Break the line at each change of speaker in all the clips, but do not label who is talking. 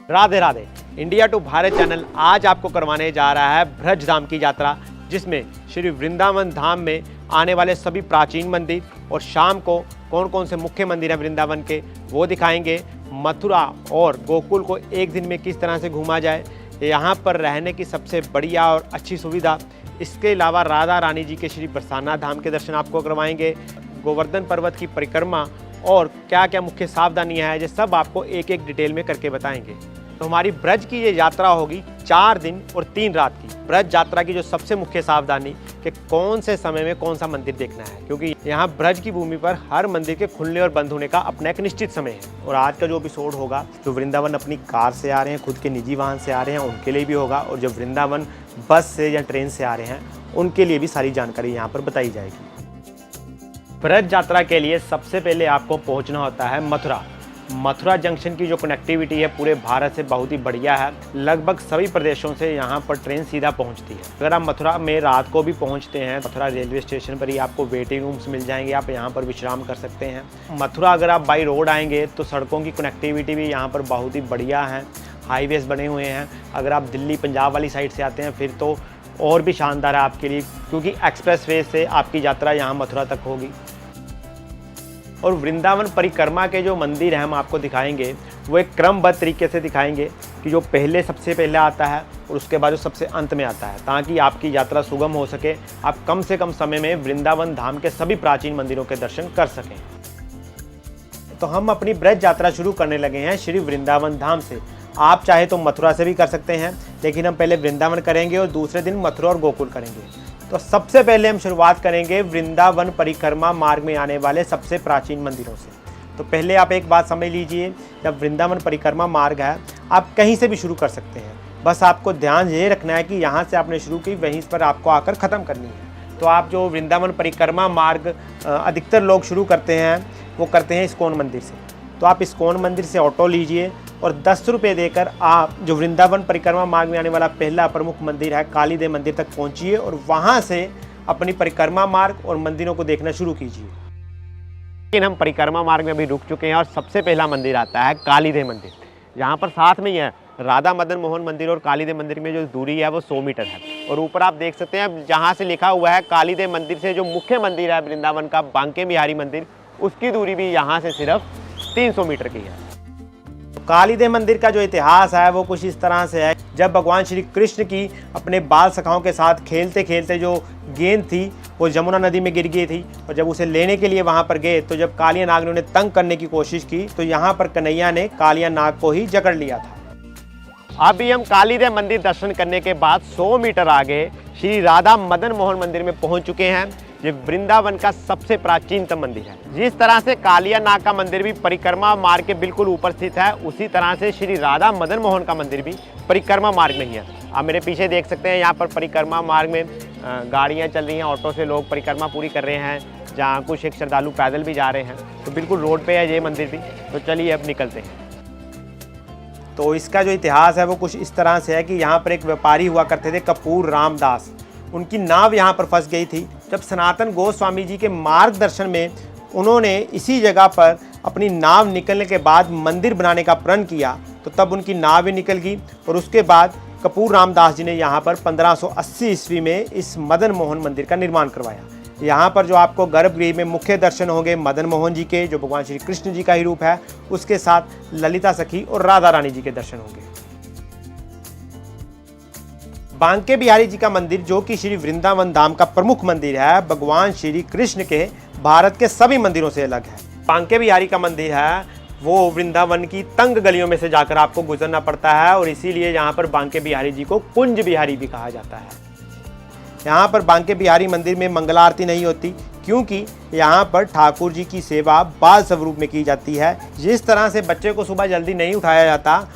Radhe Radhe. India to Bharat channel आज आपको करवाने जा रहा है ब्रज धाम की यात्रा, जिसमें श्री वृंदावन धाम में आने वाले सभी प्राचीन मंदिर और शाम को कौन कौन से मुख्य मंदिर हैं वृंदावन के वो दिखाएंगे। मथुरा और गोकुल को एक दिन में किस तरह से घूमा जाए, यहाँ पर रहने की सबसे बढ़िया और अच्छी सुविधा। इसके अलावा राधा रानी जी के श्री बरसाना धाम के दर्शन आपको करवाएंगे, गोवर्धन पर्वत की परिक्रमा और क्या क्या मुख्य सावधानियां हैं, ये सब आपको एक एक डिटेल में करके बताएंगे। तो हमारी ब्रज की ये यात्रा होगी 4 दिन और 3 रात की। ब्रज यात्रा की जो सबसे मुख्य सावधानी कि कौन से समय में कौन सा मंदिर देखना है, क्योंकि यहाँ ब्रज की भूमि पर हर मंदिर के खुलने और बंद होने का अपना एक निश्चित समय है। और आज का जो एपिसोड होगा, जो वृंदावन अपनी कार से आ रहे हैं, खुद के निजी वाहन से आ रहे हैं, उनके लिए भी होगा, और जो वृंदावन बस से या ट्रेन से आ रहे हैं उनके लिए भी सारी जानकारी यहाँ पर बताई जाएगी। ब्रज यात्रा के लिए सबसे पहले आपको पहुँचना होता है मथुरा। मथुरा जंक्शन की जो कनेक्टिविटी है पूरे भारत से बहुत ही बढ़िया है। लगभग सभी प्रदेशों से यहाँ पर ट्रेन सीधा पहुँचती है। अगर आप मथुरा में रात को भी पहुँचते हैं, मथुरा रेलवे स्टेशन पर ही आपको वेटिंग रूम्स मिल जाएंगे, आप यहाँ पर विश्राम कर सकते हैं। मथुरा अगर आप बाई रोड आएंगे तो सड़कों की कनेक्टिविटी भी यहाँ पर बहुत ही बढ़िया है, हाईवेज बने हुए हैं। अगर आप दिल्ली पंजाब वाली साइड से आते हैं फिर तो और भी शानदार है आपके लिए, क्योंकि एक्सप्रेस वे से आपकी यात्रा यहाँ मथुरा तक होगी। और वृंदावन परिक्रमा के जो मंदिर हैं हम आपको दिखाएंगे, वो एक क्रमबद्ध तरीके से दिखाएंगे कि जो पहले सबसे पहले आता है और उसके बाद जो सबसे अंत में आता है, ताकि आपकी यात्रा सुगम हो सके, आप कम से कम समय में वृंदावन धाम के सभी प्राचीन मंदिरों के दर्शन कर सकें। तो हम अपनी ब्रज यात्रा शुरू करने लगे हैं श्री वृंदावन धाम से। आप चाहे तो मथुरा से भी कर सकते हैं, लेकिन हम पहले वृंदावन करेंगे और दूसरे दिन मथुरा और गोकुल करेंगे। तो सबसे पहले हम शुरुआत करेंगे वृंदावन परिक्रमा मार्ग में आने वाले सबसे प्राचीन मंदिरों से। तो पहले आप एक बात समझ लीजिए, जब वृंदावन परिक्रमा मार्ग है आप कहीं से भी शुरू कर सकते हैं, बस आपको ध्यान ये रखना है कि यहाँ से आपने शुरू की वहीं पर आपको आकर ख़त्म करनी है। तो आप जो वृंदावन परिक्रमा मार्ग अधिकतर लोग शुरू करते हैं वो करते हैं इस्कॉन मंदिर से। तो आप इस्कॉन मंदिर से ऑटो लीजिए और 10 रुपये देकर आप जो वृंदावन परिक्रमा मार्ग में आने वाला पहला प्रमुख मंदिर है काली देव मंदिर तक पहुंचिए और वहां से अपनी परिक्रमा मार्ग और मंदिरों को देखना शुरू कीजिए। लेकिन हम परिक्रमा मार्ग में अभी रुक चुके हैं और सबसे पहला मंदिर आता है काली देव मंदिर। यहाँ पर साथ में ही है राधा मदन मोहन मंदिर, और काली देव मंदिर में जो दूरी है वो 100 मीटर है। और ऊपर आप देख सकते हैं जहाँ से लिखा हुआ है काली देव मंदिर से जो मुख्य मंदिर है वृंदावन का बांके बिहारी मंदिर, उसकी दूरी भी यहाँ से सिर्फ 300 मीटर की है। काली देव मंदिर का जो इतिहास है वो कुछ इस तरह से है, जब भगवान श्री कृष्ण की अपने बाल सखाओं के साथ खेलते खेलते जो गेंद थी वो जमुना नदी में गिर गई थी, और जब उसे लेने के लिए वहां पर गए तो जब कालिया नाग ने उन्हें तंग करने की कोशिश की तो यहाँ पर कन्हैया ने कालिया नाग को ही जकड़ लिया था। अभी हम काली देव मंदिर दर्शन करने के बाद 100 मीटर आगे श्री राधा मदन मोहन मंदिर में पहुंच चुके हैं। ये वृंदावन का सबसे प्राचीनतम मंदिर है। जिस तरह से कालिया नाग का मंदिर भी परिक्रमा मार्ग के बिल्कुल ऊपर स्थित है, उसी तरह से श्री राधा मदन मोहन का मंदिर भी परिक्रमा मार्ग में ही है। आप मेरे पीछे देख सकते हैं, यहाँ पर परिक्रमा मार्ग में गाड़ियाँ चल रही हैं, ऑटो से लोग परिक्रमा पूरी कर रहे हैं, जहाँ कुछ एक श्रद्धालु पैदल भी जा रहे हैं। तो बिल्कुल रोड पे है ये मंदिर भी। तो चलिए अब निकलते हैं। तो इसका जो इतिहास है वो कुछ इस तरह से है कि यहाँ पर एक व्यापारी हुआ करते थे कपूर रामदास। उनकी नाव यहाँ पर फंस गई थी। जब सनातन गोस्वामी जी के मार्गदर्शन में उन्होंने इसी जगह पर अपनी नाव निकलने के बाद मंदिर बनाने का प्रण किया, तो तब उनकी नाव भी निकल गई। और उसके बाद कपूर रामदास जी ने यहाँ पर 1580 ईस्वी में इस मदन मोहन मंदिर का निर्माण करवाया। यहाँ पर जो आपको गर्भगृह में मुख्य दर्शन होंगे मदन मोहन जी के, जो भगवान श्री कृष्ण जी का ही रूप है, उसके साथ ललिता सखी और राधा रानी जी के दर्शन होंगे। बांके बिहारी जी का मंदिर, जो कि श्री वृंदावन धाम का प्रमुख मंदिर है, भगवान श्री कृष्ण के भारत के सभी मंदिरों से अलग है। बांके बिहारी का मंदिर है वो वृंदावन की तंग गलियों में से जाकर आपको गुजरना पड़ता है, और इसीलिए यहाँ पर बांके बिहारी जी को कुंज बिहारी भी कहा जाता है। यहाँ पर बांके बिहारी मंदिर में मंगला आरती नहीं होती, क्योंकि यहाँ पर ठाकुर जी की सेवा बाल स्वरूप में की जाती है। जिस तरह से बच्चे को सुबह जल्दी नहीं उठाया जाता,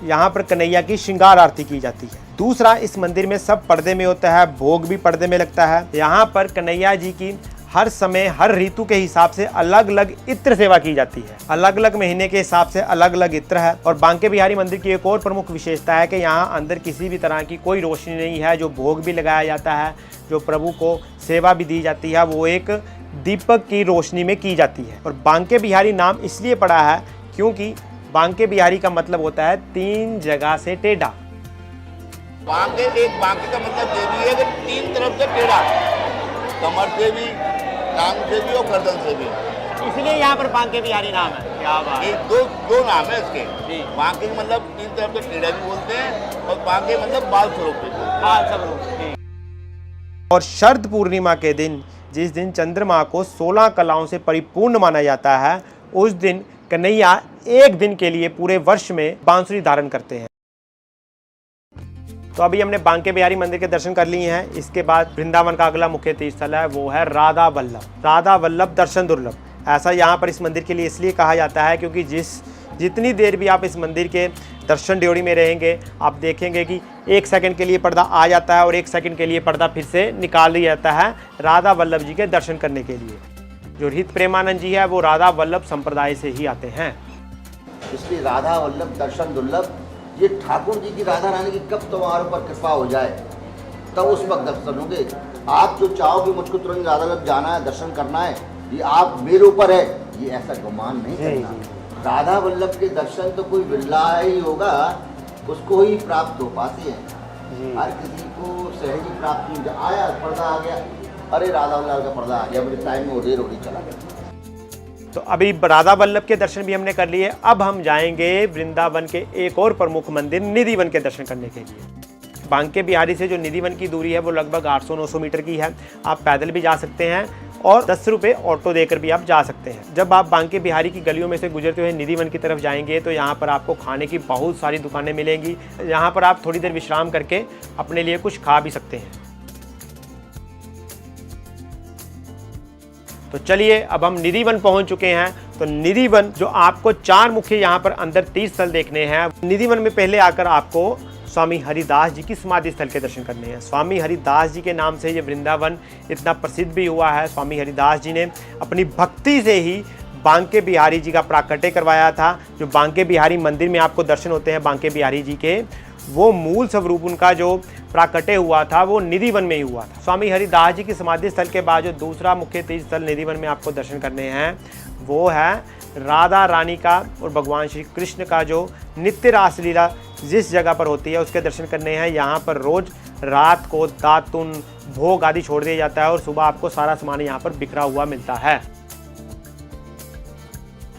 यहाँ पर कन्हैया की श्रृंगार आरती की जाती है। दूसरा, इस मंदिर में सब पर्दे में होता है, भोग भी पर्दे में लगता है। यहाँ पर कन्हैया जी की हर समय हर ऋतु के हिसाब से अलग अलग इत्र सेवा की जाती है, अलग अलग महीने के हिसाब से अलग अलग इत्र है। और बांके बिहारी मंदिर की एक और प्रमुख विशेषता है कि यहाँ अंदर किसी भी तरह की कोई रोशनी नहीं है। जो भोग भी लगाया जाता है, जो प्रभु को सेवा भी दी जाती है, वो एक दीपक की रोशनी में की जाती है। और बांके बिहारी नाम इसलिए पड़ा है क्योंकि बांके बिहारी का मतलब होता है 3 जगह से टेढ़ा।
बांके का मतलब ये भी है कि 3 तरफ से टेढ़ा, कमर से भी, टांग से भी और गर्दन से भी,
इसलिए यहाँ पर बांके बिहारी नाम है। क्या बात है।
दो नाम है इसके। बांके मतलब 3 तरफ से टेढ़ा भी बोलते हैं और बांके मतलब बाल स्वरूप।
और शरद पूर्णिमा के दिन, जिस दिन चंद्रमा को 16 कलाओं से परिपूर्ण माना जाता है, उस दिन कन्हैया एक दिन के लिए पूरे वर्ष में बांसुरी धारण करते हैं। तो अभी हमने बांके बिहारी मंदिर के दर्शन कर लिए हैं। इसके बाद वृंदावन का अगला मुख्य तीर्थ स्थल है, वो है राधा वल्लभ। राधा वल्लभ दर्शन दुर्लभ, ऐसा यहाँ पर इस मंदिर के लिए इसलिए कहा जाता है क्योंकि जितनी देर भी आप इस मंदिर के दर्शन ड्योढ़ी में रहेंगे, आप देखेंगे कि 1 सेकंड के लिए पर्दा आ जाता है और 1 सेकंड के लिए पर्दा फिर से निकाल दिया जाता है राधा वल्लभ जी के दर्शन करने के लिए। जो हित प्रेमानंद जी है वो राधा वल्लभ संप्रदाय से ही आते हैं,
इसलिए राधा वल्लभ दर्शन दुर्लभ। ये ठाकुर जी की, राधा रानी की कब तुम्हारे ऊपर कृपा हो जाए तब उस वक्त दर्शन होंगे। आप जो चाहो कि मुझको तुरंत राधा वल्लभ जाना है, दर्शन करना है, ये आप मेरे ऊपर है, ये ऐसा गुमान नहीं करना। राधा वल्लभ के दर्शन तो कोई बिरला ही होगा, उसको ही प्राप्त हो पाते हैं। हर किसी को सहज प्राप्त नहीं होता। आया पर्दा आ गया, अरे राधा वल्लभ का पर्दा आ गया, मेरे टाइम में देर हो रही, चला गया।
तो अभी राधा वल्लभ के दर्शन भी हमने कर लिए। अब हम जाएंगे वृंदावन के एक और प्रमुख मंदिर निधिवन के दर्शन करने के लिए। बांके बिहारी से जो निधिवन की दूरी है वो लगभग 800-900 मीटर की है। आप पैदल भी जा सकते हैं और 10 रुपये ऑटो देकर भी आप जा सकते हैं। जब आप बांके बिहारी की गलियों में से गुजरते हुए निधिवन की तरफ जाएंगे तो यहाँ पर आपको खाने की बहुत सारी दुकानें मिलेंगी। यहाँ पर आप थोड़ी देर विश्राम करके अपने लिए कुछ खा भी सकते हैं। तो चलिए अब हम निधिवन पहुंच चुके हैं। तो निधिवन जो आपको 4 मुख्य यहाँ पर अंदर तीर्थ स्थल देखने हैं। निधिवन में पहले आकर आपको स्वामी हरिदास जी की समाधि स्थल के दर्शन करने हैं। स्वामी हरिदास जी के नाम से ये वृंदावन इतना प्रसिद्ध भी हुआ है। स्वामी हरिदास जी ने अपनी भक्ति से ही बांके बिहारी जी का प्राकट्य करवाया था। जो बांके बिहारी मंदिर में आपको दर्शन होते हैं बांके बिहारी जी के, वो मूल स्वरूप उनका जो प्राकट्य हुआ था वो निधिवन में ही हुआ था। स्वामी हरिदास जी की समाधि स्थल के बाद जो दूसरा मुख्य तीर्थ स्थल निधिवन में आपको दर्शन करने हैं वो है राधा रानी का और भगवान श्री कृष्ण का जो नित्य रासलीला जिस जगह पर होती है उसके दर्शन करने हैं। यहाँ पर रोज रात को दातुन भोग आदि छोड़ दिया जाता है और सुबह आपको सारा सामान यहाँ पर बिखरा हुआ मिलता है।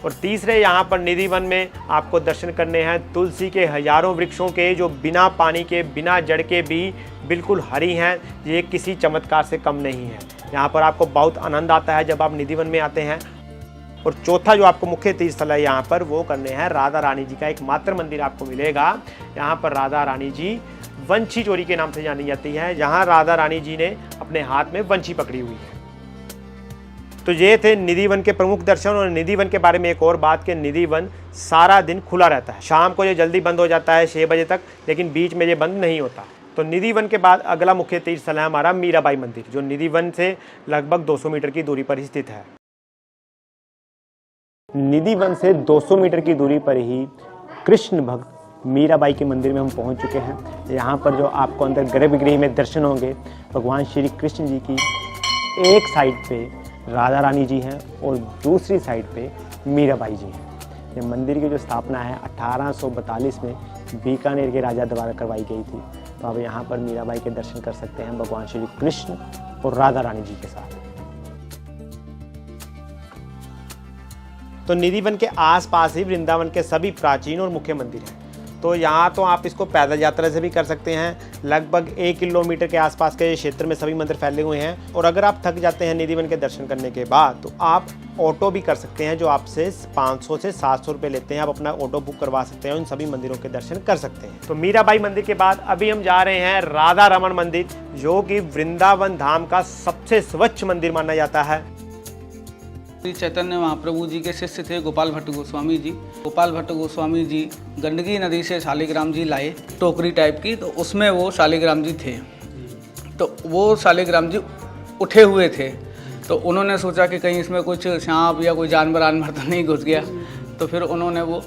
और तीसरे यहाँ पर निधिवन में आपको दर्शन करने हैं तुलसी के हजारों वृक्षों के, जो बिना पानी के बिना जड़ के भी बिल्कुल हरी हैं। ये किसी चमत्कार से कम नहीं है। यहाँ पर आपको बहुत आनंद आता है जब आप निधिवन में आते हैं। और चौथा जो आपको मुख्य तीर्थ स्थल है यहाँ पर वो करने हैं राधा रानी जी का एकमात्र मंदिर आपको मिलेगा। यहाँ पर राधा रानी जी वंशी चोरी के नाम से जानी जाती है, जहाँ राधा रानी जी ने अपने हाथ में वंशी पकड़ी हुई है। तो ये थे निधिवन के प्रमुख दर्शन। और निधिवन के बारे में एक और बात कि निधिवन सारा दिन खुला रहता है। शाम को ये जल्दी बंद हो जाता है 6 बजे तक, लेकिन बीच में ये बंद नहीं होता। तो निधिवन के बाद अगला मुख्य तीर्थ स्थल है हमारा मीराबाई मंदिर, जो निधिवन से लगभग 200 मीटर की दूरी पर स्थित है। निधिवन से 200 मीटर की दूरी पर ही कृष्ण भक्त मीराबाई के मंदिर में हम पहुंच चुके हैं। यहाँ पर जो आपको अंदर गर्भगृह में दर्शन होंगे, भगवान श्री कृष्ण जी की एक साइड पे राधा रानी जी हैं और दूसरी साइड पे मीराबाई जी हैं। ये मंदिर की जो स्थापना है 1842 में बीकानेर के राजा द्वारा करवाई गई थी। तो आप यहाँ पर मीराबाई के दर्शन कर सकते हैं भगवान श्री कृष्ण और राधा रानी जी के साथ। तो निधिवन के आसपास ही वृंदावन के सभी प्राचीन और मुख्य मंदिर हैं। तो यहाँ तो आप इसको पैदल यात्रा से भी कर सकते हैं। लगभग 1 किलोमीटर के आसपास के क्षेत्र में सभी मंदिर फैले हुए हैं। और अगर आप थक जाते हैं निधिवन के दर्शन करने के बाद तो आप ऑटो भी कर सकते हैं, जो आपसे 500 से 700 रुपये लेते हैं। आप अपना ऑटो बुक करवा सकते हैं, उन सभी मंदिरों के दर्शन कर सकते हैं। तो मीराबाई मंदिर के बाद अभी हम जा रहे हैं राधा रमन मंदिर, जो कि वृंदावन धाम का सबसे स्वच्छ मंदिर माना जाता है।
श्री चैतन्य महाप्रभु जी के शिष्य थे गोपाल भट्ट गोस्वामी जी। गोपाल भट्ट गोस्वामी जी गंडकी नदी से शालिग्राम जी लाए, टोकरी टाइप की, तो उसमें वो शालिग्राम जी थे। तो वो शालिग्राम जी उठे हुए थे। तो उन्होंने सोचा कि कहीं इसमें कुछ सांप या कोई जानवर तो नहीं घुस गया। तो फिर उन्होंने वो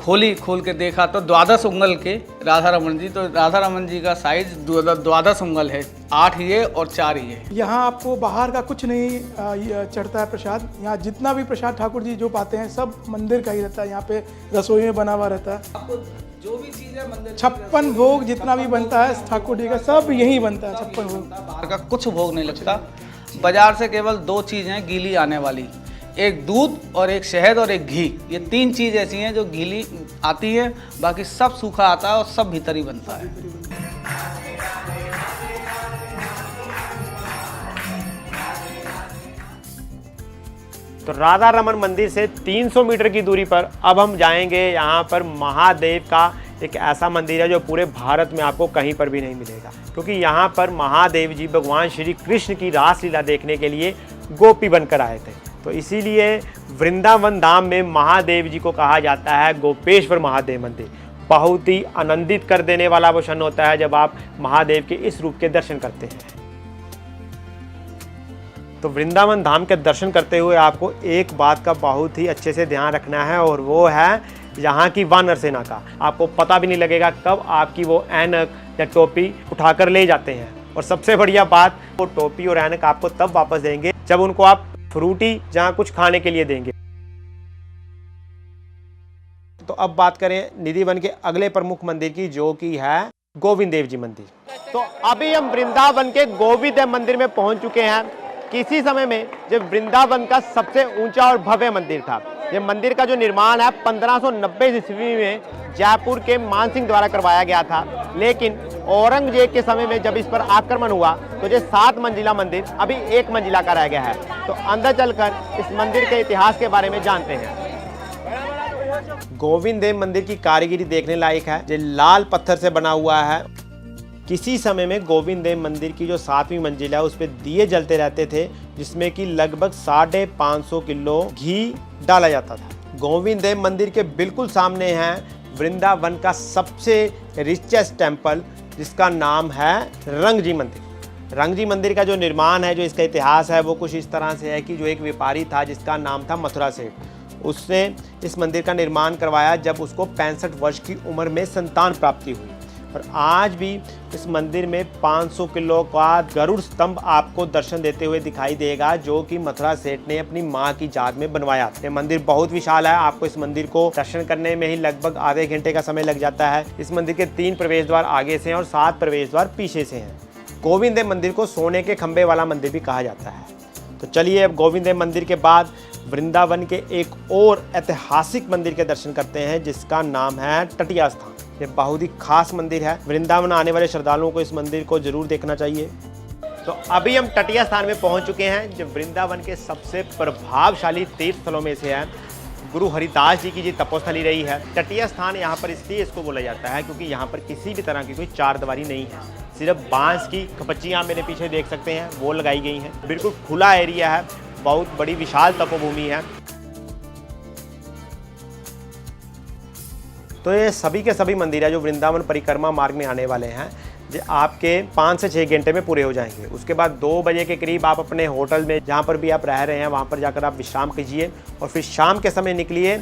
खोल के देखा तो 12 उंगल के राधा रमन जी, तो राधा रमन जी का साइज 12 उंगल है, 8 ये और 4 ये।
यहाँ आपको बाहर का कुछ नहीं चढ़ता है प्रसाद। यहाँ जितना भी प्रसाद ठाकुर जी जो पाते हैं सब मंदिर का ही रहता है। यहाँ पे रसोई में बना हुआ रहता है।
आपको जो भी चीज़ें मंदिर
56 भोग जितना भी बनता है ठाकुर जी का सब यही बनता है। 56 भोग,
बाहर का कुछ भोग नहीं लगता। बाजार से केवल 2 चीज़ हैं गीली आने वाली, एक दूध और एक शहद और एक घी। ये 3 चीज़ ऐसी हैं जो गीली आती है, बाकी सब सूखा आता है और सब भीतर ही बनता है।
तो राधा रमन मंदिर से 300 मीटर की दूरी पर अब हम जाएंगे। यहाँ पर महादेव का एक ऐसा मंदिर है जो पूरे भारत में आपको कहीं पर भी नहीं मिलेगा, क्योंकि यहाँ पर महादेव जी भगवान श्री कृष्ण की रासलीला देखने के लिए गोपी बनकर आए थे। तो इसीलिए वृंदावन धाम में महादेव जी को कहा जाता है गोपेश्वर महादेव मंदिर। बहुत ही आनंदित कर देने वाला वो क्षण होता है जब आप महादेव के इस रूप के दर्शन करते हैं। तो वृंदावन धाम के दर्शन करते हुए आपको एक बात का बहुत ही अच्छे से ध्यान रखना है, और वो है यहाँ की वानर सेना का। आपको पता भी नहीं लगेगा कब आपकी वो ऐनक या टोपी उठाकर ले जाते हैं। और सबसे बढ़िया बात, वो टोपी और ऐनक आपको तब वापस देंगे जब उनको आप फ्रूटी जहाँ कुछ खाने के लिए देंगे। तो अब बात करें निधि वन के अगले प्रमुख मंदिर की, जो कि है गोविंद देव जी मंदिर। तो अभी हम वृंदावन के गोविंद देव मंदिर में पहुंच चुके हैं। किसी समय में जब वृंदावन का सबसे ऊंचा और भव्य मंदिर था। यह मंदिर का जो निर्माण है 1590 ईस्वी में जयपुर के मानसिंह द्वारा करवाया गया था, लेकिन औरंगजेब के समय में जब इस पर आक्रमण हुआ तो ये 7 मंजिला मंदिर अभी 1 मंजिला का रह गया है। तो अंदर चलकर इस मंदिर के इतिहास के बारे में जानते हैं। गोविंद देव मंदिर की कारीगरी देखने लायक है। ये लाल पत्थर से बना हुआ है। किसी समय में गोविंद देव मंदिर की जो 7वीं मंजिल है उस पर दिए जलते रहते थे, जिसमें कि लगभग 550 किलो घी डाला जाता था। गोविंद देव मंदिर के बिल्कुल सामने है वृंदावन का सबसे रिचेस्ट टेम्पल, जिसका नाम है रंगजी मंदिर। रंगजी मंदिर का जो निर्माण है, जो इसका इतिहास है, वो कुछ इस तरह से है कि जो एक व्यापारी था जिसका नाम था मथुरा सेठ, उसने इस मंदिर का निर्माण करवाया जब उसको 65 वर्ष की उम्र में संतान प्राप्ति हुई। और आज भी इस मंदिर में 500 किलो का गरुड़ स्तंभ आपको दर्शन देते हुए दिखाई देगा, जो कि मथुरा सेठ ने अपनी मां की याद में बनवाया। ये मंदिर बहुत विशाल है। आपको इस मंदिर को दर्शन करने में ही लगभग आधे घंटे का समय लग जाता है। इस मंदिर के 3 प्रवेश द्वार आगे से हैं और 7 प्रवेश द्वार पीछे से हैं। गोविंद देव मंदिर को सोने के खंभे वाला मंदिर भी कहा जाता है। तो चलिए अब गोविंद देव मंदिर के बाद वृंदावन के एक और ऐतिहासिक मंदिर के दर्शन करते हैं, जिसका नाम है टटिया स्थान। ये बहुत ही खास मंदिर है। वृंदावन आने वाले श्रद्धालुओं को इस मंदिर को जरूर देखना चाहिए। तो अभी हम टटिया स्थान में पहुंच चुके हैं, जो वृंदावन के सबसे प्रभावशाली तीर्थ स्थलों में से है। गुरु हरिदास जी की जी तपोस्थली रही है। टटिया स्थान यहाँ पर इसलिए इसको बोला जाता है क्योंकि यहाँ पर किसी भी तरह की कोई चारदीवारी नहीं है। सिर्फ बांस की खपच्चियाँ मेरे पीछे देख सकते हैं, वो लगाई गई हैं। बिल्कुल खुला एरिया है, बहुत बड़ी विशाल तपोभूमि है। तो ये सभी के सभी मंदिर है जो वृंदावन परिक्रमा मार्ग में आने वाले हैं, जो आपके 5 से 6 घंटे में पूरे हो जाएंगे। उसके बाद 2 बजे के करीब आप अपने होटल में, जहाँ पर भी आप रह रहे हैं, वहाँ पर जाकर आप विश्राम कीजिए और फिर शाम के समय निकलिए।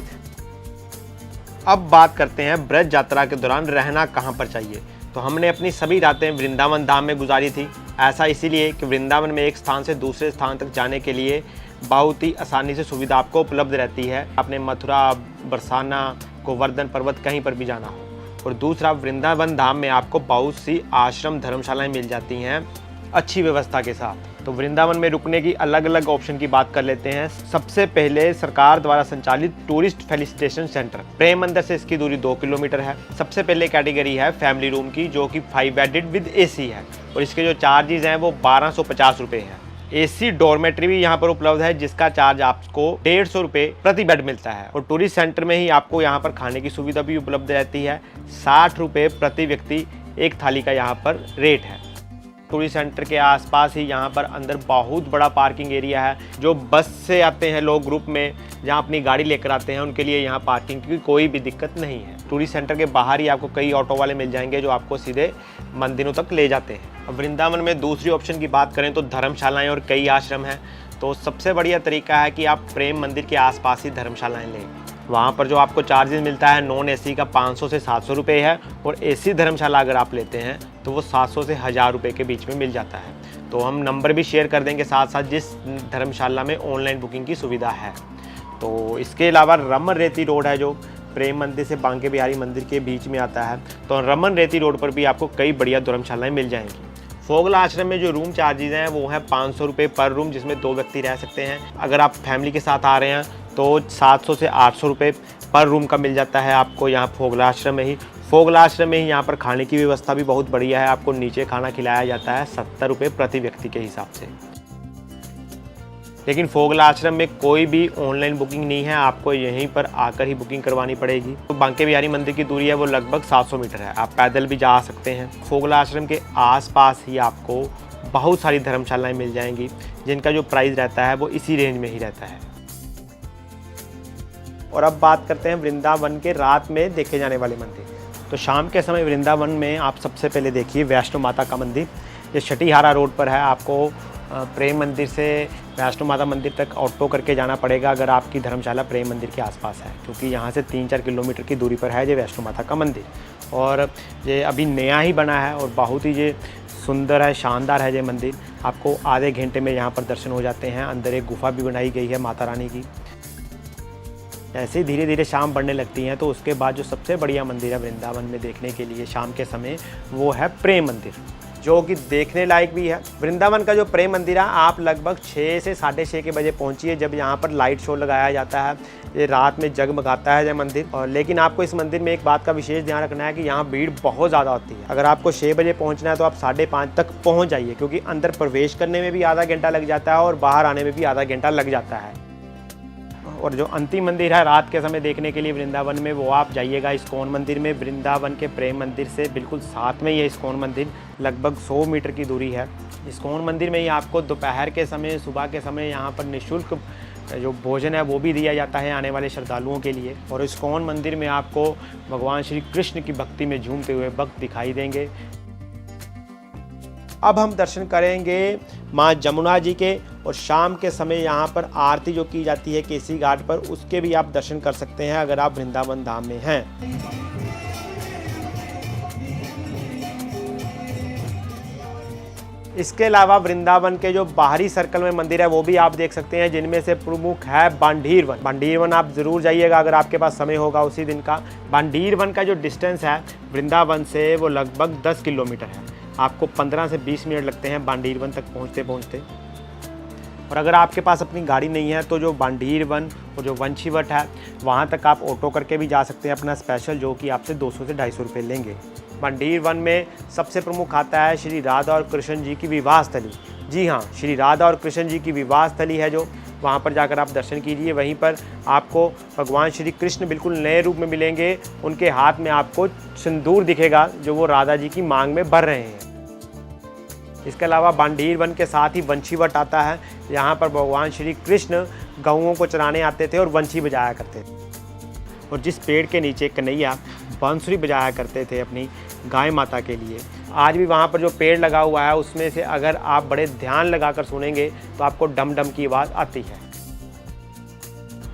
अब बात करते हैं ब्रज यात्रा के दौरान रहना कहाँ पर चाहिए। तो हमने अपनी सभी रातें वृंदावन धाम में गुजारी थी। ऐसा इसीलिए कि वृंदावन में एक स्थान से दूसरे स्थान तक जाने के लिए बहुत ही आसानी से सुविधा आपको उपलब्ध रहती है। आपने मथुरा, बरसाना, गोवर्धन पर्वत कहीं पर भी जाना हो। और दूसरा, वृंदावन धाम में आपको बहुत सी आश्रम धर्मशालाएं मिल जाती हैं अच्छी व्यवस्था के साथ। तो वृंदावन में रुकने की अलग अलग ऑप्शन की बात कर लेते हैं। सबसे पहले सरकार द्वारा संचालित टूरिस्ट फेलिसिटेशन सेंटर, प्रेम मंदिर से इसकी दूरी 2 किलोमीटर है। सबसे पहले कैटेगरी है फैमिली रूम की, जो कि 5 बेडेड विद AC है और इसके जो चार्जेस हैं वो 1250 रुपये हैं। AC डॉर्मेट्री भी यहाँ पर उपलब्ध है, जिसका चार्ज आपको 150 रुपये प्रति बेड मिलता है। और टूरिस्ट सेंटर में ही आपको यहाँ पर खाने की सुविधा भी उपलब्ध रहती है। 60 रुपये प्रति व्यक्ति एक थाली का यहाँ पर रेट है। टूरिस्ट सेंटर के आसपास ही यहाँ पर अंदर बहुत बड़ा पार्किंग एरिया है। जो बस से आते हैं लोग ग्रुप में, जहाँ अपनी गाड़ी लेकर आते हैं, उनके लिए यहाँ पार्किंग की कोई भी दिक्कत नहीं है। टूरिस्ट सेंटर के बाहर ही आपको कई ऑटो वाले मिल जाएंगे जो आपको सीधे मंदिरों तक ले जाते हैं। अब वृंदावन में दूसरी ऑप्शन की बात करें तो धर्मशालाएं और कई आश्रम हैं। तो सबसे बढ़िया तरीका है कि आप प्रेम मंदिर के आसपास ही धर्मशालाएं लें। वहाँ पर जो आपको चार्जेस मिलता है नॉन एसी का 500 से 700 रुपये है, और एसी धर्मशाला अगर आप लेते हैं तो वो 700 से 1000 रुपये के बीच में मिल जाता है। तो हम नंबर भी शेयर कर देंगे साथ साथ जिस धर्मशाला में ऑनलाइन बुकिंग की सुविधा है। तो इसके अलावा रमन रेती रोड है जो प्रेम मंदिर से बांके बिहारी मंदिर के बीच में आता है, तो रमन रेती रोड पर भी आपको कई बढ़िया धर्मशालाएँ मिल जाएंगी। फोगला आश्रम में जो रूम चार्जेज हैं वो है 500 रुपये पर रूम, जिसमें 2 व्यक्ति रह सकते हैं। अगर आप फैमिली के साथ आ रहे हैं तो 700 से 800 रुपये पर रूम का मिल जाता है आपको यहाँ फोगला आश्रम में ही। फोगला आश्रम में ही यहाँ पर खाने की व्यवस्था भी बहुत बढ़िया है, आपको नीचे खाना खिलाया जाता है 70 रुपये प्रति व्यक्ति के हिसाब से। लेकिन फोगला आश्रम में कोई भी ऑनलाइन बुकिंग नहीं है, आपको यहीं पर आकर ही बुकिंग करवानी पड़ेगी। तो बांके बिहारी मंदिर की दूरी है वो लगभग 700 मीटर है, आप पैदल भी जा सकते हैं। फोगला आश्रम के आसपास ही आपको बहुत सारी धर्मशालाएं मिल जाएंगी जिनका जो प्राइस रहता है वो इसी रेंज में ही रहता है। और अब बात करते हैं वृंदावन के रात में देखे जाने वाले मंदिर। तो शाम के समय वृंदावन में आप सबसे पहले देखिए वैष्णो माता का मंदिर। ये छठीहारा रोड पर है, आपको प्रेम मंदिर से वैष्णो माता मंदिर तक ऑटो करके जाना पड़ेगा अगर आपकी धर्मशाला प्रेम मंदिर के आसपास है, क्योंकि यहाँ से 3-4 किलोमीटर की दूरी पर है ये वैष्णो माता का मंदिर। और ये अभी नया ही बना है और बहुत ही ये सुंदर है, शानदार है ये मंदिर। आपको आधे घंटे में यहाँ पर दर्शन हो जाते हैं। अंदर एक गुफा भी बनाई गई है माता रानी की। ऐसे ही धीरे धीरे शाम बढ़ने लगती हैं तो उसके बाद जो सबसे बढ़िया मंदिर है वृंदावन में देखने के लिए शाम के समय वो है प्रेम मंदिर, जो कि देखने लायक भी है। वृंदावन का जो प्रेम मंदिर है आप लगभग 6 से 6:30 के बजे पहुंचिए, जब यहाँ पर लाइट शो लगाया जाता है। ये रात में जगमगाता है यह मंदिर। और लेकिन आपको इस मंदिर में एक बात का विशेष ध्यान रखना है कि यहाँ भीड़ बहुत ज़्यादा होती है। अगर आपको 6 बजे पहुँचना है तो आप 5:30 तक पहुँच जाइए, क्योंकि अंदर प्रवेश करने में भी आधा घंटा लग जाता है और बाहर आने में भी आधा घंटा लग जाता है। और जो अंतिम मंदिर है रात के समय देखने के लिए वृंदावन में, वो आप जाइएगा इस्कॉन मंदिर में। वृंदावन के प्रेम मंदिर से बिल्कुल साथ में ये इस्कॉन मंदिर, लगभग 100 मीटर की दूरी है। इस्कॉन मंदिर में ही आपको दोपहर के समय, सुबह के समय यहाँ पर निःशुल्क जो भोजन है वो भी दिया जाता है आने वाले श्रद्धालुओं के लिए। और इस्कॉन मंदिर में आपको भगवान श्री कृष्ण की भक्ति में झूमते हुए भक्त दिखाई देंगे। अब हम दर्शन करेंगे माँ जमुना जी के, और शाम के समय यहाँ पर आरती जो की जाती है केसी घाट पर, उसके भी आप दर्शन कर सकते हैं अगर आप वृंदावन धाम में हैं। इसके अलावा वृंदावन के जो बाहरी सर्कल में मंदिर है वो भी आप देख सकते हैं, जिनमें से प्रमुख है बांडीर वन। बांडीर वन आप ज़रूर जाइएगा अगर आपके पास समय होगा उसी दिन का। बांडीर वन का जो डिस्टेंस है वृंदावन से वो लगभग 10 किलोमीटर है। आपको 15 से 20 मिनट लगते हैं बांडीर वन तक पहुँचते। और अगर आपके पास अपनी गाड़ी नहीं है तो जो बांडीर वन और जो वंशीवट है वहाँ तक आप ऑटो करके भी जा सकते हैं अपना स्पेशल, जो कि आपसे 200 से 250 रुपये लेंगे। बांडीर वन में सबसे प्रमुख आता है श्री राधा और कृष्ण जी की विवाह स्थली। जी हाँ, श्री राधा और कृष्ण जी की विवाह स्थली है जो, वहाँ पर जाकर आप दर्शन कीजिए। वहीं पर आपको भगवान श्री कृष्ण बिल्कुल नए रूप में मिलेंगे। उनके हाथ में आपको सिंदूर दिखेगा जो वो राधा जी की मांग में भर रहे हैं। इसके अलावा बांडीर वन के साथ ही वंशीवट आता है। यहाँ पर भगवान श्री कृष्ण गऊओं को चराने आते थे और वंशी बजाया करते थे। और जिस पेड़ के नीचे कन्हैया बांसुरी बजाया करते थे अपनी गाय माता के लिए, आज भी वहाँ पर जो पेड़ लगा हुआ है उसमें से अगर आप बड़े ध्यान लगाकर सुनेंगे तो आपको डम डम की आवाज़ आती है।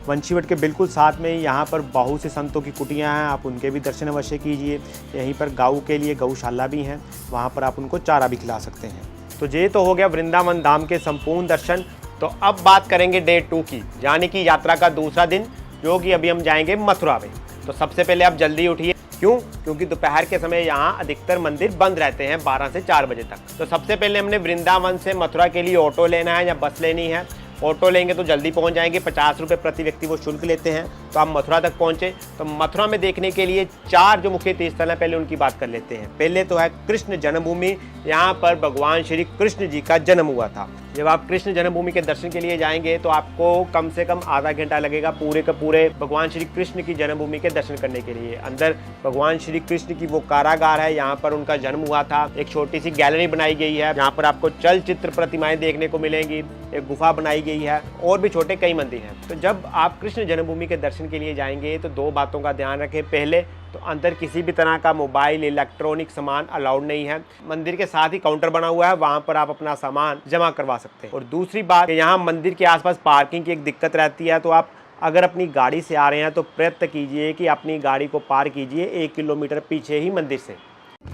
वंशीवट के बिल्कुल साथ में ही यहाँ पर बहुत से संतों की कुटियाँ हैं, आप उनके भी दर्शन अवश्य कीजिए। यहीं पर गायों के लिए गौशाला भी हैं, वहाँ पर आप उनको चारा भी खिला सकते हैं। तो ये तो हो गया वृंदावन धाम के संपूर्ण दर्शन। तो अब बात करेंगे डे 2 की, यानी कि यात्रा का दूसरा दिन, जो कि अभी हम जाएंगे मथुरा में। तो सबसे पहले आप जल्दी उठिए। क्यों? क्योंकि दोपहर के समय यहाँ अधिकतर मंदिर बंद रहते हैं 12 से 4 बजे तक। तो सबसे पहले हमने वृंदावन से मथुरा के लिए ऑटो लेना है या बस लेनी है। ऑटो लेंगे तो जल्दी पहुंच जाएंगे, 50 रुपये प्रति व्यक्ति वो शुल्क लेते हैं। तो आप मथुरा तक पहुंचे। तो मथुरा में देखने के लिए 4 जो मुख्य तीर्थ स्थल हैं, पहले उनकी बात कर लेते हैं। पहले तो है कृष्ण जन्मभूमि। यहाँ पर भगवान श्री कृष्ण जी का जन्म हुआ था। जब आप कृष्ण जन्मभूमि के दर्शन के लिए जाएंगे तो आपको कम से कम आधा घंटा लगेगा पूरे के पूरे भगवान श्री कृष्ण की जन्मभूमि के दर्शन करने के लिए। अंदर भगवान श्री कृष्ण की वो कारागार है, यहाँ पर उनका जन्म हुआ था। एक छोटी सी गैलरी बनाई गई है, यहाँ पर आपको चलचित्र प्रतिमाएं देखने को मिलेंगी। एक गुफा बनाई गई है और भी छोटे कई मंदिर हैं। तो जब आप कृष्ण जन्मभूमि के दर्शन के लिए जाएंगे तो 2 बातों का ध्यान रखें। पहले तो अंदर किसी भी तरह का मोबाइल, इलेक्ट्रॉनिक सामान अलाउड नहीं है। मंदिर के साथ ही काउंटर बना हुआ है, वहां पर आप अपना सामान जमा करवा सकते हैं। और दूसरी बात, यहाँ मंदिर के आसपास पार्किंग की एक दिक्कत रहती है, तो आप अगर अपनी गाड़ी से आ रहे हैं तो प्रयत्न कीजिए कि अपनी गाड़ी को पार कीजिए 1 किलोमीटर पीछे ही मंदिर से।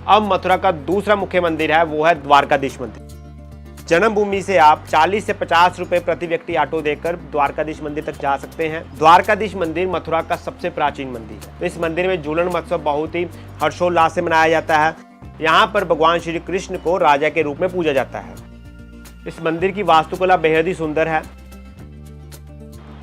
अब मथुरा का दूसरा मुख्य मंदिर है, वो है द्वारकाधीश मंदिर। जन्मभूमि से आप 40 से 50 रुपए प्रति व्यक्ति ऑटो देकर द्वारकाधीश मंदिर तक जा सकते हैं। द्वारकाधीश मंदिर मथुरा का सबसे प्राचीन मंदिर है। तो इस मंदिर में झूलन महोत्सव बहुत ही हर्षोल्लास से मनाया जाता है। यहाँ पर भगवान श्री कृष्ण को राजा के रूप में पूजा जाता है। इस मंदिर की वास्तुकला बेहद ही सुंदर है।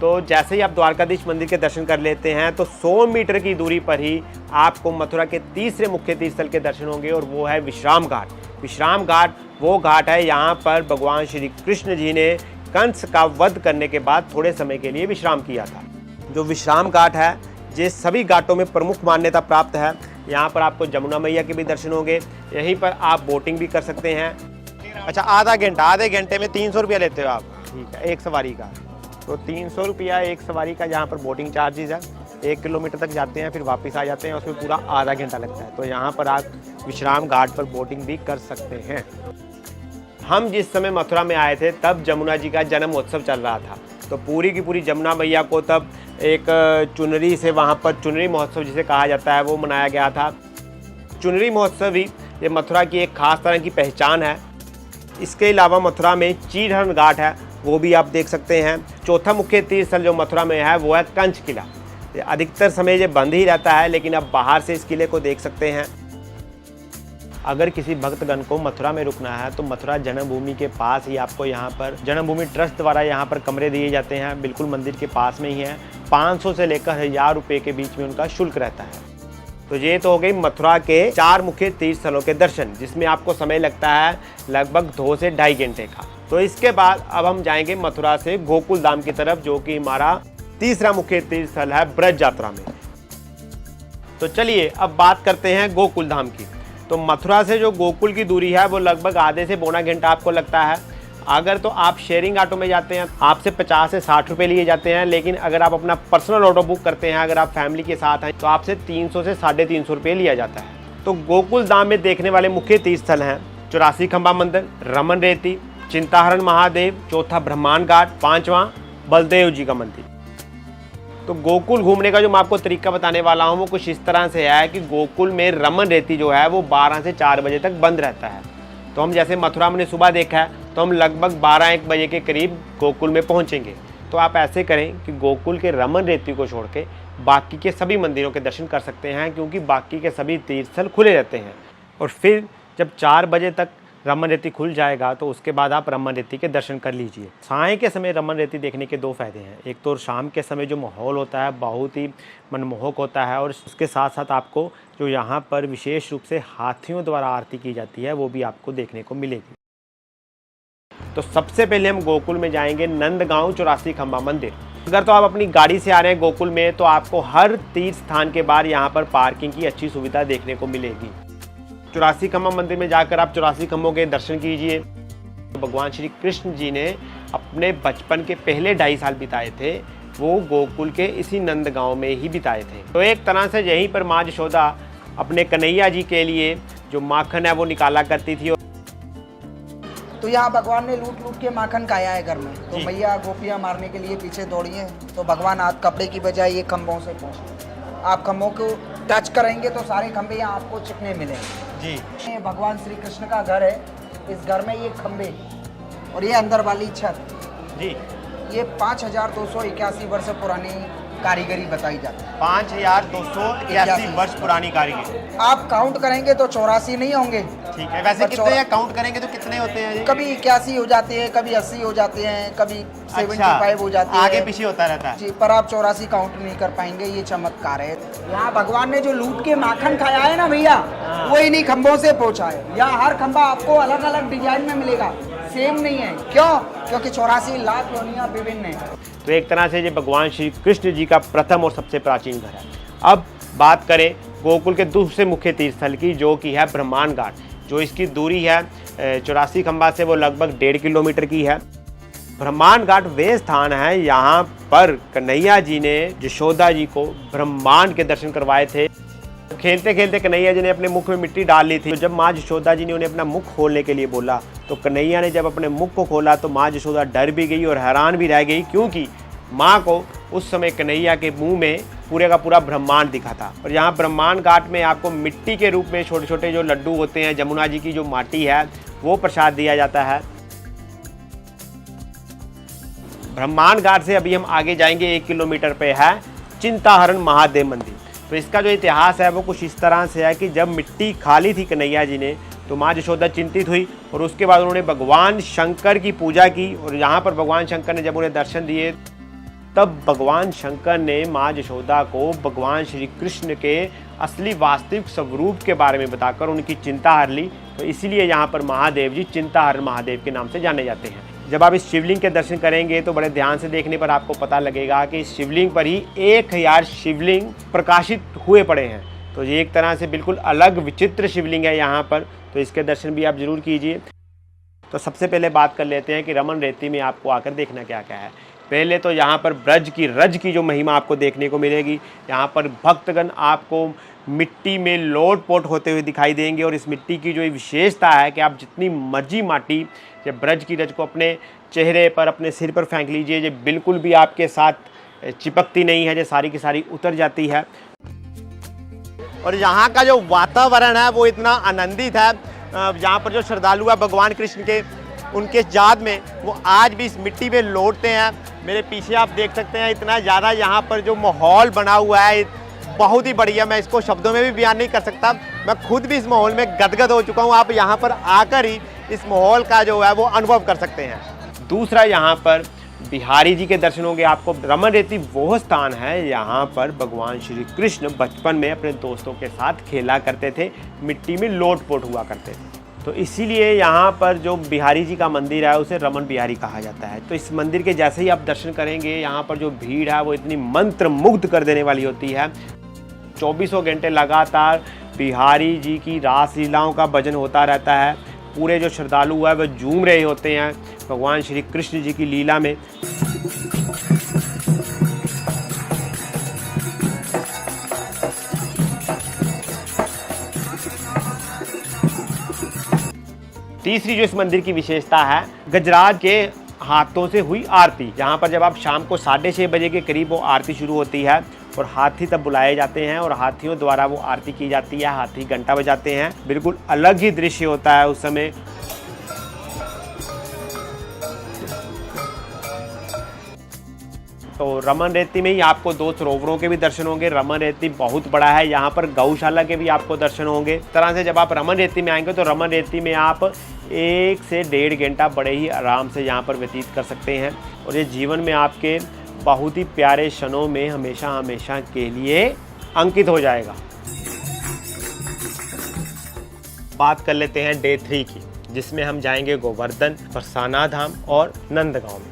तो जैसे ही आप द्वारकाधीश मंदिर के दर्शन कर लेते हैं तो 100 मीटर की दूरी पर ही आपको मथुरा के तीसरे मुख्य तीर्थ स्थल के दर्शन होंगे, और वो है विश्राम घाट। विश्राम घाट वो घाट है यहाँ पर भगवान श्री कृष्ण जी ने कंस का वध करने के बाद थोड़े समय के लिए विश्राम किया था। जो विश्राम घाट है ये सभी घाटों में प्रमुख मान्यता प्राप्त है। यहाँ पर आपको जमुना मैया के भी दर्शन होंगे। यहीं पर आप बोटिंग भी कर सकते हैं। अच्छा, आधे घंटे में 300 रुपया लेते हो आप? ठीक है, एक सवारी का। तो 300 रुपया एक सवारी का यहाँ पर बोटिंग चार्जेस है। 1 किलोमीटर तक जाते हैं, फिर वापस आ जाते हैं, उसमें पूरा आधा घंटा लगता है। तो यहाँ पर आप विश्राम घाट पर बोटिंग भी कर सकते हैं। हम जिस समय मथुरा में आए थे तब जमुना जी का जन्म महोत्सव चल रहा था। तो पूरी की पूरी जमुना मैया को तब एक चुनरी से वहाँ पर चुनरी महोत्सव जिसे कहा जाता है वो मनाया गया था। चुनरी महोत्सव ही ये मथुरा की एक खास तरह की पहचान है। इसके अलावा मथुरा में चीरहरण घाट है, वो भी आप देख सकते हैं। चौथा मुख्य तीर्थ स्थल जो मथुरा में है वो है कंच किला। अधिकतर समय ये बंद ही रहता है, लेकिन अब बाहर से इस किले को देख सकते हैं। अगर किसी भक्तगण को मथुरा में रुकना है तो मथुरा जन्मभूमि के पास ही आपको यहाँ पर जन्मभूमि ट्रस्ट द्वारा यहाँ पर कमरे दिए जाते हैं। बिल्कुल मंदिर के पास में ही है। 500 से लेकर 1000 रुपये के बीच में उनका शुल्क रहता है। तो ये तो हो गई मथुरा के 4 मुख्य तीर्थ स्थलों के दर्शन, जिसमें आपको समय लगता है लगभग 2 से 2.5 घंटे का। तो इसके बाद अब हम जाएंगे मथुरा से गोकुल धाम की तरफ, जो कि हमारा तीसरा मुख्य तीर्थ स्थल है ब्रज यात्रा में। तो चलिए अब बात करते हैं गोकुल धाम की। तो मथुरा से जो गोकुल की दूरी है वो लगभग आधे से पौना घंटा आपको लगता है। अगर तो आप शेयरिंग ऑटो में जाते हैं आपसे 50 से 60 रुपये लिए जाते हैं, लेकिन अगर आप अपना पर्सनल ऑटो बुक करते हैं, अगर आप फैमिली के साथ हैं, तो आपसे 300 से 350 रुपये लिया जाता है। तो गोकुल धाम में देखने वाले मुख्य तीर्थ स्थल हैं 84 खंबा मंदिर, रमन रेती, चिंताहरण महादेव, चौथा ब्रह्मांड घाट, 5वां बलदेव जी का मंदिर। तो गोकुल घूमने का जो मैं आपको तरीका बताने वाला हूँ वो कुछ इस तरह से है कि गोकुल में रमन रेती जो है वो 12 से 4 बजे तक बंद रहता है। तो हम जैसे मथुरा में सुबह देखा है तो हम लगभग 12-1 बजे के करीब गोकुल में पहुँचेंगे। तो आप ऐसे करें कि गोकुल के रमन रेती को छोड़ के बाकी के सभी मंदिरों के दर्शन कर सकते हैं, क्योंकि बाकी के सभी तीर्थस्थल खुले रहते हैं। और फिर जब 4 बजे तक रमन रेती खुल जाएगा तो उसके बाद आप रमन रेती के दर्शन कर लीजिए। साय के समय रमन रेती देखने के 2 फायदे हैं। एक तो शाम के समय जो माहौल होता है बहुत ही मनमोहक होता है, और उसके साथ साथ आपको जो यहाँ पर विशेष रूप से हाथियों द्वारा आरती की जाती है वो भी आपको देखने को मिलेगी। तो सबसे पहले हम गोकुल में जाएंगे नंदगांव 84 खंबा मंदिर। अगर तो आप अपनी गाड़ी से आ रहे हैं गोकुल में तो आपको हर तीर्थ स्थान के बाद यहाँ पर पार्किंग की अच्छी सुविधा देखने को मिलेगी। 84 खंबा मंदिर में जाकर आप 84 खंभों के दर्शन कीजिए। भगवान श्री कृष्ण जी ने अपने बचपन के पहले 2.5 साल बिताए थे वो गोकुल के इसी नंदगांव में ही बिताए थे। तो एक तरह से यहीं पर माँ यशोदा अपने कन्हैया जी के लिए जो माखन है वो निकाला करती थी।
तो यहाँ भगवान ने लूट लूट के माखन खाया है घर में। तो मैया गोपियाँ मारने के लिए पीछे दौड़ी है, तो भगवान हाथ कपड़े की बजाय ये खंभों से पहुँचे। आप खंभों को टच करेंगे तो सारे खंभे यहाँ आपको चिकने मिलेंगे जी। ये भगवान श्री कृष्ण का घर है। इस घर में ये खंभे और ये अंदर वाली छत
जी,
ये 5281 वर्ष पुरानी कारीगरी बताई जाती है।
5281 वर्ष पुरानी कारीगरी।
आप काउंट करेंगे तो 84 नहीं होंगे।
ठीक है, वैसे कितने हैं काउंट करेंगे तो कितने होते हैं?
कभी 81 हो जाते हैं, कभी 80 हो जाते हैं, कभी 75 हो जाते हैं,
आगे पीछे होता रहता है
जी। पर आप 84 काउंट नहीं कर पाएंगे, ये चमत्कार है। यहाँ भगवान ने जो लूट के माखन खाया है ना भैया, वो इन्हीं खंभों से पहुँचा है। यहाँ हर खंभा आपको अलग अलग डिजाइन में मिलेगा, सेम नहीं है। क्यों? क्योंकि 84 लाख योनियाँ विभिन्न है।
तो एक तरह से ये भगवान श्री कृष्ण जी का प्रथम और सबसे प्राचीन घर है। अब बात करें गोकुल के दूसरे मुख्य तीर्थ स्थल की, जो कि है ब्रह्मांड घाट। जो इसकी दूरी है 84 खंबा से वो लगभग 1.5 किलोमीटर की है। ब्रह्मांड घाट वे स्थान है यहाँ पर कन्हैया जी ने यशोदा जी को ब्रह्मांड के दर्शन करवाए थे। खेलते खेलते कन्हैया जी ने अपने मुख में मिट्टी डाल ली थी। तो जब माँ यशोदा जी ने उन्हें अपना मुख खोलने के लिए बोला तो कन्हैया ने जब अपने मुख को खोला तो माँ यशोदा डर भी गई और हैरान भी रह गई, क्योंकि माँ को उस समय कन्हैया के मुंह में पूरे का पूरा ब्रह्मांड दिखा था। और यहाँ ब्रह्मांड घाट में आपको मिट्टी के रूप में छोटे छोटे जो लड्डू होते हैं, जमुना जी की जो माटी है वो प्रसाद दिया जाता है। ब्रह्मांड घाट से अभी हम आगे जाएंगे, 1 किलोमीटर पे है चिंताहरण महादेव मंदिर। तो इसका जो इतिहास है वो कुछ इस तरह से है कि जब मिट्टी खाली थी कन्हैया जी ने, तो माँ यशोदा चिंतित हुई और उसके बाद उन्होंने भगवान शंकर की पूजा की। और यहाँ पर भगवान शंकर ने जब उन्हें दर्शन दिए, तब भगवान शंकर ने माँ यशोदा को भगवान श्री कृष्ण के असली वास्तविक स्वरूप के बारे में बताकर उनकी चिंता हर ली। तो इसीलिए यहाँ पर महादेव जी चिंताहरण महादेव के नाम से जाने जाते हैं। जब आप इस शिवलिंग के दर्शन करेंगे तो बड़े ध्यान से देखने पर आपको पता लगेगा कि इस शिवलिंग पर ही 1000 शिवलिंग प्रकाशित हुए पड़े हैं। तो ये एक तरह से बिल्कुल अलग विचित्र शिवलिंग है यहाँ पर, तो इसके दर्शन भी आप जरूर कीजिए। तो सबसे पहले बात कर लेते हैं कि रमन रेती में आपको आकर देखना क्या क्या है। पहले तो यहाँ पर ब्रज की रज की जो महिमा आपको देखने को मिलेगी। यहाँ पर भक्तगण आपको मिट्टी में लोट पोट होते हुए दिखाई देंगे। और इस मिट्टी की जो विशेषता है कि आप जितनी मर्जी माटी या ब्रज की रज को अपने चेहरे पर, अपने सिर पर फेंक लीजिए, ये बिल्कुल भी आपके साथ चिपकती नहीं है, ये सारी की सारी उतर जाती है। और यहाँ का जो वातावरण है वो इतना आनंदित है। यहाँ पर जो श्रद्धालु है भगवान कृष्ण के, उनके याद में वो आज भी इस मिट्टी में लौटते हैं। मेरे पीछे आप देख सकते हैं इतना ज़्यादा यहाँ पर जो माहौल बना हुआ है, बहुत ही बढ़िया। मैं इसको शब्दों में भी बयान नहीं कर सकता, मैं खुद भी इस माहौल में गदगद हो चुका हूँ। आप यहाँ पर आकर ही इस माहौल का जो है वो अनुभव कर सकते हैं। दूसरा, यहाँ पर बिहारी जी के दर्शन होंगे आपको। रमन रेती वो स्थान है यहाँ पर भगवान श्री कृष्ण बचपन में अपने दोस्तों के साथ खेला करते थे, मिट्टी में लोट पोट हुआ करते थे। तो इसीलिए यहाँ पर जो बिहारी जी का मंदिर है उसे रमन बिहारी कहा जाता है। तो इस मंदिर के जैसे ही आप दर्शन करेंगे, यहाँ पर जो भीड़ है वो इतनी मंत्र मुग्ध कर देने वाली होती है। 24 घंटे लगातार बिहारी जी की रास लीलाओं का भजन होता रहता है। पूरे जो श्रद्धालु है वह झूम रहे होते हैं भगवान श्री कृष्ण जी की लीला में। तीसरी जो इस मंदिर की विशेषता है, गजराज के हाथों से हुई आरती। यहाँ पर जब आप शाम को 6:30 बजे के करीब वो आरती शुरू होती है और हाथी तब बुलाए जाते हैं और हाथियों द्वारा वो आरती की जाती है। हाथी घंटा बजाते हैं, बिल्कुल अलग ही दृश्य होता है उस समय। तो रमन रेती में ही आपको 2 सरोवरों के भी दर्शन होंगे। रमन रेती बहुत बड़ा है, यहाँ पर गौशाला के भी आपको दर्शन होंगे। इस तरह से जब आप रमन रेती में आएंगे तो रमन रेती में आप 1 से 1.5 घंटा बड़े ही आराम से यहाँ पर व्यतीत कर सकते हैं। और ये जीवन में आपके बहुत ही प्यारे क्षणों में हमेशा हमेशा के लिए अंकित हो जाएगा। बात कर लेते हैं डे 3 की, जिसमें हम जाएंगे गोवर्धन, बरसाना धाम और नंदगांव में।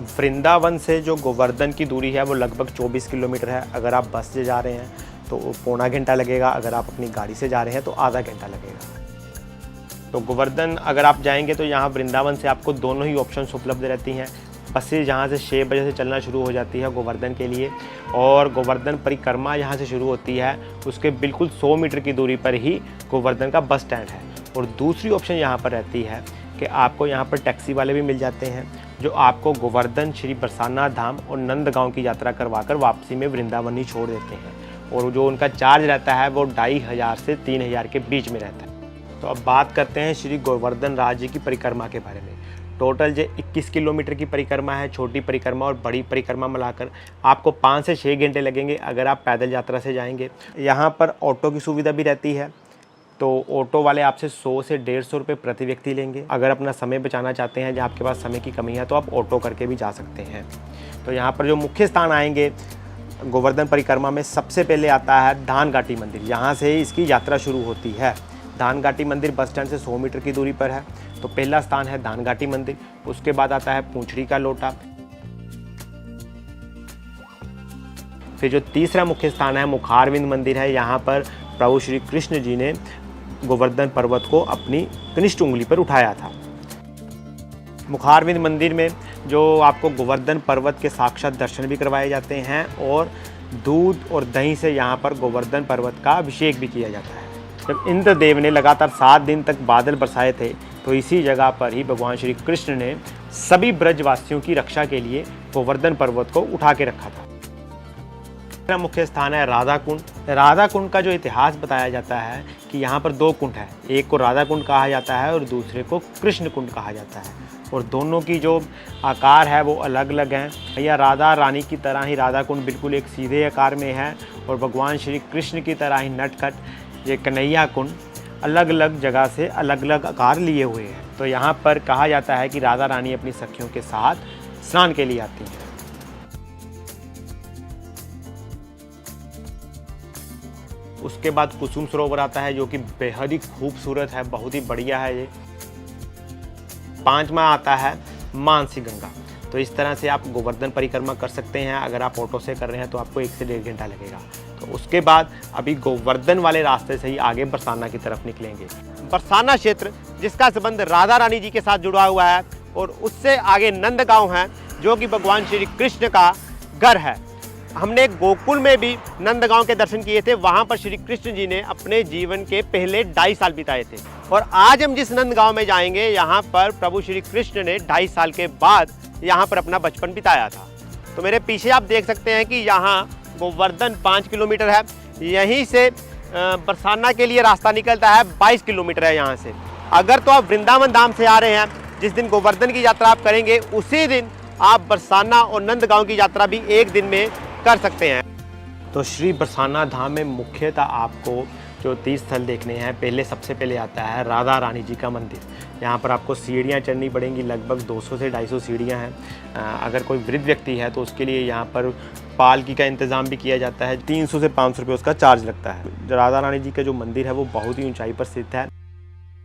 वृंदावन से जो गोवर्धन की दूरी है वो लगभग 24 किलोमीटर है। अगर आप बस से जा रहे हैं तो पौना घंटा लगेगा, अगर आप अपनी गाड़ी से जा रहे हैं तो आधा घंटा लगेगा। तो गोवर्धन अगर आप जाएंगे तो यहाँ वृंदावन से आपको दोनों ही ऑप्शंस उपलब्ध रहती हैं। बसें यहाँ से 6 बजे से चलना शुरू हो जाती है गोवर्धन के लिए, और गोवर्धन परिक्रमा यहाँ से शुरू होती है। उसके बिल्कुल 100 मीटर की दूरी पर ही गोवर्धन का बस स्टैंड है। और दूसरी ऑप्शन यहाँ पर रहती है कि आपको यहाँ पर टैक्सी वाले भी मिल जाते हैं जो आपको गोवर्धन, श्री बरसाना धाम और नंदगांव की यात्रा करवाकर वापसी में वृंदावन ही छोड़ देते हैं। और जो उनका चार्ज रहता है वो 2500 से 3000 के बीच में रहता है। तो अब बात करते हैं श्री गोवर्धन राज्य की परिक्रमा के बारे में। टोटल जो 21 किलोमीटर की परिक्रमा है। छोटी परिक्रमा और बड़ी परिक्रमा मिलाकर आपको 5 से 6 घंटे लगेंगे अगर आप पैदल यात्रा से जाएंगे। यहाँ पर ऑटो की सुविधा भी रहती है, तो ऑटो वाले आपसे 100 से 150 रुपये प्रति व्यक्ति लेंगे। अगर अपना समय बचाना चाहते हैं, जहाँ आपके पास समय की कमी है, तो आप ऑटो करके भी जा सकते हैं। तो यहाँ पर जो मुख्य स्थान आएंगे गोवर्धन परिक्रमा में, सबसे पहले आता है धान घाटी मंदिर। यहाँ से इसकी यात्रा शुरू होती है। धान घाटी मंदिर बस स्टैंड से 100 मीटर की दूरी पर है। तो पहला स्थान है धान घाटी मंदिर। उसके बाद आता है पूंछड़ी का लोटा। फिर जो तीसरा मुख्य स्थान है मुखारविंद मंदिर है। यहाँ पर प्रभु श्री कृष्ण जी ने गोवर्धन पर्वत को अपनी कनिष्ठ उंगली पर उठाया था। मुखारविंद मंदिर में जो आपको गोवर्धन पर्वत के साक्षात दर्शन भी करवाए जाते हैं और दूध और दही से यहाँ पर गोवर्धन पर्वत का अभिषेक भी किया जाता है। जब इंद्रदेव ने लगातार 7 दिन तक बादल बरसाए थे, तो इसी जगह पर ही भगवान श्री कृष्ण ने सभी ब्रजवासियों की रक्षा के लिए गोवर्धन पर्वत को उठा के रखा था। दूसरा मुख्य स्थान है राधा कुंड। राधा कुंड का जो इतिहास बताया जाता है कि यहाँ पर 2 कुंड है, एक को राधा कुंड कहा जाता है और दूसरे को कृष्ण कुंड कहा जाता है, और दोनों की जो आकार है वो अलग अलग हैं। भैया राधा रानी की तरह ही राधा कुंड बिल्कुल एक सीधे आकार में है, और भगवान श्री कृष्ण की तरह ही नटखट ये कन्हैया कुंड अलग अलग जगह से अलग अलग आकार लिए हुए हैं। तो यहाँ पर कहा जाता है कि राधा रानी अपनी सखियों के साथ स्नान के लिए आती हैं। उसके बाद कुसुम सरोवर आता है जो कि बेहद ही खूबसूरत है, बहुत ही बढ़िया है ये। 5वां आता है मानसी गंगा। तो इस तरह से आप गोवर्धन परिक्रमा कर सकते हैं। अगर आप ऑटो से कर रहे हैं तो आपको 1 से 1.5 घंटा लगेगा। तो उसके बाद अभी गोवर्धन वाले रास्ते से ही आगे बरसाना की तरफ निकलेंगे। बरसाना क्षेत्र जिसका संबंध राधा रानी जी के साथ जुड़ा हुआ है, और उससे आगे नंदगांव है जो कि भगवान श्री कृष्ण का घर है। हमने गोकुल में भी नंदगांव के दर्शन किए थे, वहाँ पर श्री कृष्ण जी ने अपने जीवन के पहले 2.5 साल बिताए थे। और आज हम जिस नंदगांव में जाएंगे, यहाँ पर प्रभु श्री कृष्ण ने 2.5 साल के बाद यहाँ पर अपना बचपन बिताया था। तो मेरे पीछे आप देख सकते हैं कि यहाँ गोवर्धन 5 किलोमीटर है, यहीं से बरसाना के लिए रास्ता निकलता है 22 किलोमीटर है यहाँ से। अगर तो आप वृंदावन धाम से आ रहे हैं, जिस दिन गोवर्धन की यात्रा आप करेंगे उसी दिन आप बरसाना और नंदगांव की यात्रा भी एक दिन में कर सकते हैं। तो श्री बरसाना धाम में मुख्यतः आपको जो तीर्थ स्थल देखने हैं, पहले सबसे पहले आता है राधा रानी जी का मंदिर। यहाँ पर आपको सीढ़ियाँ चढ़नी पड़ेंगी, लगभग 200 से 250 सीढ़ियाँ हैं। अगर कोई वृद्ध व्यक्ति है तो उसके लिए यहाँ पर पालकी का इंतज़ाम भी किया जाता है। 300 से 500 रुपये उसका चार्ज लगता है। राधा रानी जी का जो मंदिर है वो बहुत ही ऊंचाई पर स्थित है।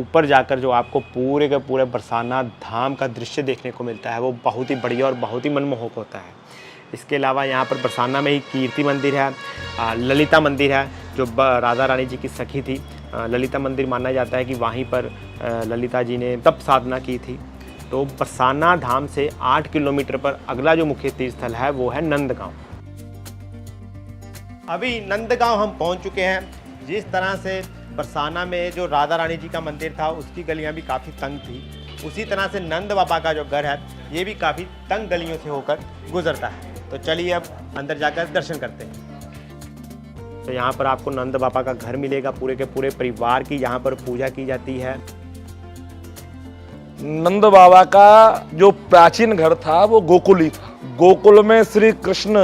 ऊपर जाकर जो आपको पूरे के पूरे बरसाना धाम का दृश्य देखने को मिलता है वो बहुत ही बढ़िया और बहुत ही मनमोहक होता है। इसके अलावा यहाँ पर बरसाना में ही कीर्ति मंदिर है, ललिता मंदिर है जो राधा रानी जी की सखी थी। ललिता मंदिर माना जाता है कि वहीं पर ललिता जी ने तप साधना की थी। तो बरसाना धाम से 8 किलोमीटर पर अगला जो मुख्य तीर्थ स्थल है वो है नंदगांव। अभी नंदगांव हम पहुंच चुके हैं। जिस तरह से बरसाना में जो राधा रानी जी का मंदिर था उसकी गलियां भी काफ़ी तंग थी, उसी तरह से नंद बाबा का जो घर है ये भी काफ़ी तंग गलियों से होकर गुजरता है। तो चलिए अब अंदर जाकर दर्शन करते हैं। तो यहाँ पर आपको नंद बाबा का घर मिलेगा, पूरे के पूरे परिवार की यहाँ पर पूजा की जाती है।
नंद बाबा का जो प्राचीन घर था वो गोकुल ही था। गोकुल में श्री कृष्ण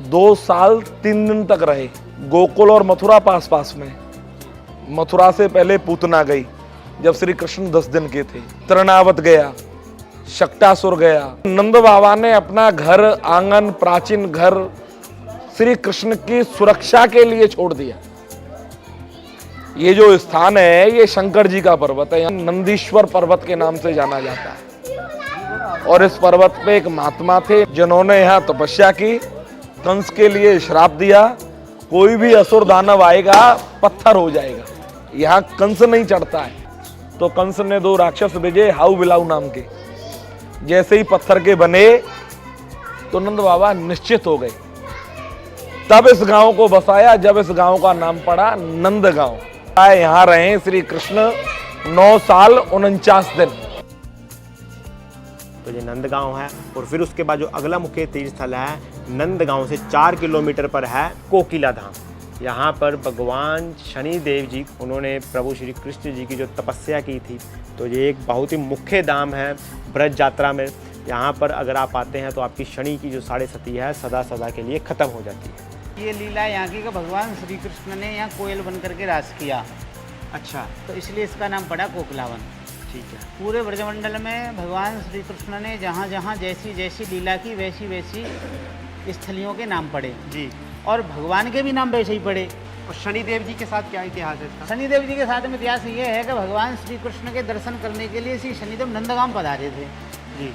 2 साल 3 दिन तक रहे। गोकुल और मथुरा पास पास में। मथुरा से पहले पूतना गई जब श्री कृष्ण 10 दिन के थे। तृणावत गया, शक्टासुर गया। नंद बाबा ने अपना घर आंगन, प्राचीन घर श्री कृष्ण की सुरक्षा के लिए छोड़ दिया। ये जो स्थान है ये शंकर जी का पर्वत है, नंदीश्वर पर्वत के नाम से जाना जाता है। और इस पर्वत पे एक महात्मा थे जिन्होंने यहाँ तपस्या की, कंस के लिए श्राप दिया, कोई भी असुर दानव आएगा पत्थर हो जाएगा। यहाँ कंस नहीं चढ़ता है। तो कंस ने 2 राक्षस भेजे हाउ बिलाऊ नाम के, जैसे ही पत्थर के बने तो नंद बाबा निश्चित हो गए। तब इस गांव को बसाया, जब इस गांव का नाम पड़ा नंदगांव। यहाँ रहे श्री कृष्ण 9 साल 49 दिन।
तो ये नंदगांव है। और फिर उसके बाद जो अगला मुख्य तीर्थ स्थल है नंदगांव से 4 किलोमीटर पर है कोकिला धाम। यहाँ पर भगवान शनि देव जी, उन्होंने प्रभु श्री कृष्ण जी की जो तपस्या की थी, तो ये एक बहुत ही मुख्य धाम है ब्रज यात्रा में। यहाँ पर अगर आप आते हैं तो आपकी शनि की जो 7.5 है सदा सदा के लिए ख़त्म हो जाती है।
ये लीला यहाँ की का भगवान श्री कृष्ण ने यहाँ कोयल बन करके रास किया।
अच्छा,
तो इसलिए इसका नाम पड़ा कोकिलावन।
ठीक है।
पूरे ब्रजमंडल में भगवान श्री कृष्ण ने जहाँ जहाँ जैसी जैसी लीला की वैसी वैसी स्थलियों के नाम पड़े
जी,
और भगवान के भी नाम वैसे ही पड़े।
और शनिदेव जी के साथ क्या इतिहास है इसका?
शनिदेव जी के साथ में इतिहास ये है कि भगवान श्री कृष्ण के दर्शन करने के लिए श्री शनिदेव नंदगांव पधारे थे
जी।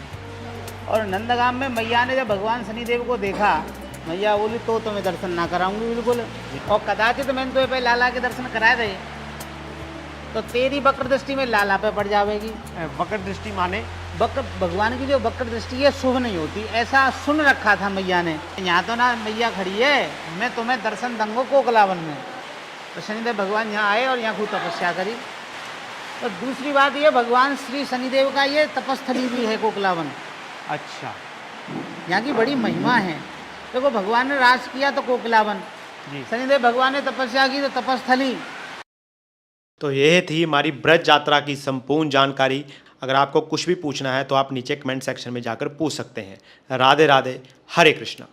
और नंदगांव में मैया ने जब भगवान शनिदेव को देखा, मैया बोली तो तुम्हें दर्शन ना कराऊंगी बिल्कुल, और कदाचित मैंने तुम्हें पे लाला के दर्शन कराए थे तो तेरी वक्र दृष्टि में लाला पे पड़ जाएगी।
वक्र दृष्टि माने?
वक्र, भगवान की जो वक्र दृष्टि है शुभ नहीं होती, ऐसा सुन रखा था मैया ने। यहाँ तो ना मैया खड़ी है, मैं तुम्हें दर्शन दूंगा कोकिलावन में। तो शनिदेव भगवान यहाँ आए और यहाँ खूब तपस्या करी। और दूसरी बात ये, भगवान श्री शनिदेव का ये तपस्थली भी है कोकिलावन।
अच्छा,
यहाँ की बड़ी महिमा है। देखो भगवान ने राज किया तो कोकिलावन, शनिदेव भगवान ने तपस्या की तो तपस्थली।
तो यह थी हमारी ब्रज यात्रा की संपूर्ण जानकारी। अगर आपको कुछ भी पूछना है तो आप नीचे कमेंट सेक्शन में जाकर पूछ सकते हैं। राधे राधे, हरे कृष्णा।